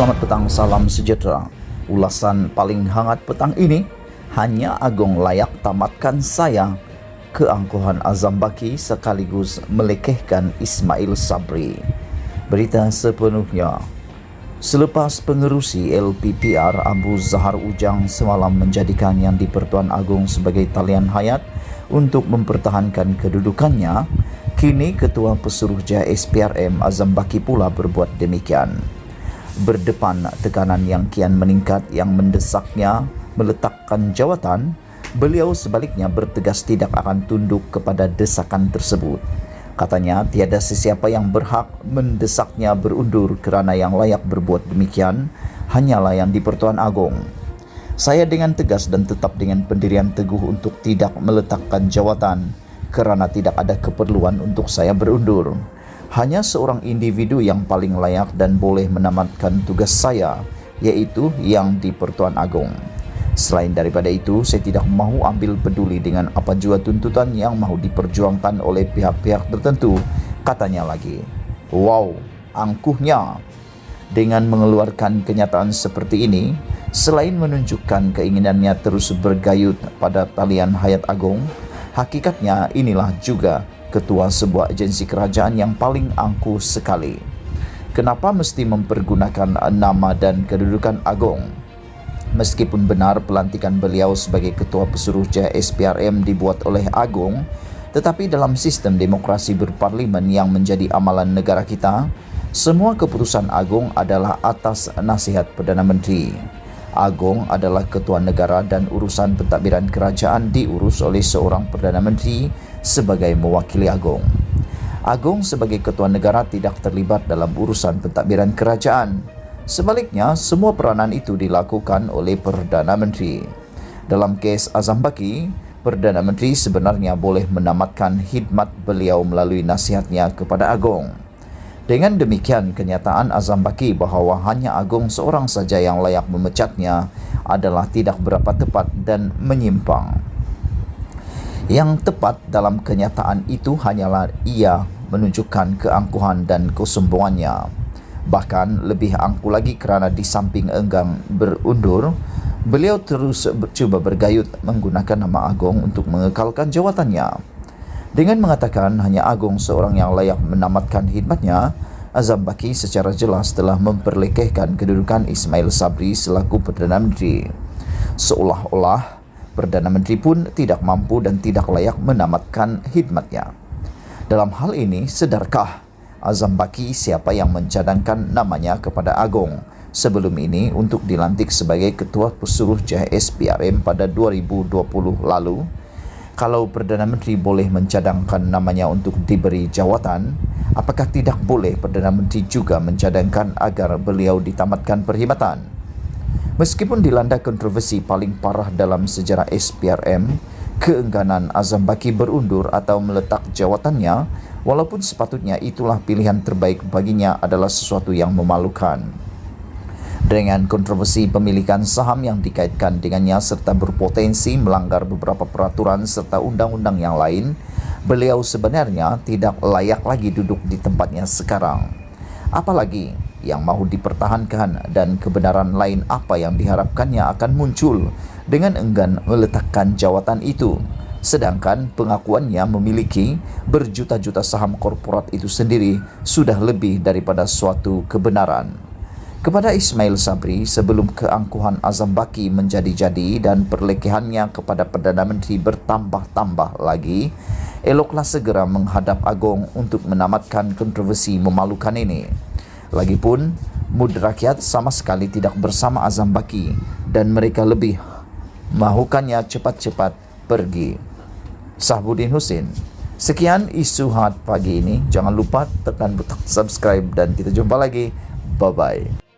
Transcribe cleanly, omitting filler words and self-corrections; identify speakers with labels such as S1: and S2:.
S1: Selamat petang, salam sejahtera. Ulasan paling hangat petang ini, hanya Agong layak tamatkan saya. Keangkuhan Azam Baki sekaligus melekehkan Ismail Sabri. Berita sepenuhnya. Selepas pengerusi LPPR Abu Zahar Ujang semalam menjadikan Yang di-Pertuan Agong sebagai talian hayat untuk mempertahankan kedudukannya, kini Ketua Pesuruhjaya SPRM Azam Baki pula berbuat demikian. Berdepan tekanan yang kian meningkat yang mendesaknya meletakkan jawatan, beliau sebaliknya bertegas tidak akan tunduk kepada desakan tersebut. Katanya tiada sesiapa yang berhak mendesaknya berundur kerana yang layak berbuat demikian hanyalah Yang di-Pertuan Agong. Saya dengan tegas dan tetap dengan pendirian teguh untuk tidak meletakkan jawatan kerana tidak ada keperluan untuk saya berundur. Hanya seorang individu yang paling layak dan boleh menamatkan tugas saya, yaitu Yang di-Pertuan Agong. Selain daripada itu, saya tidak mahu ambil peduli dengan apa jua tuntutan yang mahu diperjuangkan oleh pihak-pihak tertentu, katanya lagi. Wow, angkuhnya. Dengan mengeluarkan kenyataan seperti ini, selain menunjukkan keinginannya terus bergayut pada talian hayat Agong, hakikatnya inilah juga ketua sebuah agensi kerajaan yang paling angkuh sekali. Kenapa mesti mempergunakan nama dan kedudukan Agong? Meskipun benar pelantikan beliau sebagai Ketua Pesuruhjaya SPRM dibuat oleh Agong, tetapi dalam sistem demokrasi berparlimen yang menjadi amalan negara kita, semua keputusan Agong adalah atas nasihat Perdana Menteri. Agong adalah ketua negara dan urusan pentadbiran kerajaan diurus oleh seorang Perdana Menteri sebagai mewakili Agong. Agong sebagai ketua negara tidak terlibat dalam urusan pentadbiran kerajaan. Sebaliknya, semua peranan itu dilakukan oleh Perdana Menteri. Dalam kes Azam Baki, Perdana Menteri sebenarnya boleh menamatkan khidmat beliau melalui nasihatnya kepada Agong. Dengan demikian, kenyataan Azam Baki bahawa hanya Agong seorang saja yang layak memecatnya adalah tidak berapa tepat dan menyimpang. Yang tepat dalam kenyataan itu hanyalah ia menunjukkan keangkuhan dan kesombongannya. Bahkan lebih angkuh lagi kerana di samping enggan berundur, beliau terus cuba bergayut menggunakan nama Agong untuk mengekalkan jawatannya. Dengan mengatakan hanya Agong seorang yang layak menamatkan khidmatnya, Azam Baki secara jelas telah memperlekehkan kedudukan Ismail Sabri selaku Perdana Menteri. Seolah-olah Perdana Menteri pun tidak mampu dan tidak layak menamatkan khidmatnya. Dalam hal ini, sedarkah Azam Baki siapa yang mencadangkan namanya kepada Agong sebelum ini untuk dilantik sebagai Ketua Pesuruhjaya SPRM pada 2020 lalu? Kalau Perdana Menteri boleh mencadangkan namanya untuk diberi jawatan, apakah tidak boleh Perdana Menteri juga mencadangkan agar beliau ditamatkan perkhidmatan? Meskipun dilanda kontroversi paling parah dalam sejarah SPRM, keengganan Azam Baki berundur atau meletak jawatannya, walaupun sepatutnya itulah pilihan terbaik baginya, adalah sesuatu yang memalukan. Dengan kontroversi pemilikan saham yang dikaitkan dengannya serta berpotensi melanggar beberapa peraturan serta undang-undang yang lain, beliau sebenarnya tidak layak lagi duduk di tempatnya sekarang. Apalagi yang mahu dipertahankan dan kebenaran lain apa yang diharapkannya akan muncul dengan enggan meletakkan jawatan itu. Sedangkan pengakuannya memiliki berjuta-juta saham korporat itu sendiri sudah lebih daripada suatu kebenaran. Kepada Ismail Sabri, sebelum keangkuhan Azam Baki menjadi-jadi dan perlekehannya kepada Perdana Menteri bertambah-tambah lagi, eloklah segera menghadap Agong untuk menamatkan kontroversi memalukan ini. Lagipun, mood rakyat sama sekali tidak bersama Azam Baki dan mereka lebih mahukannya cepat-cepat pergi. Sahbudin Husin. Sekian isu hangat pagi ini. Jangan lupa tekan butang subscribe dan kita jumpa lagi. Bye-bye.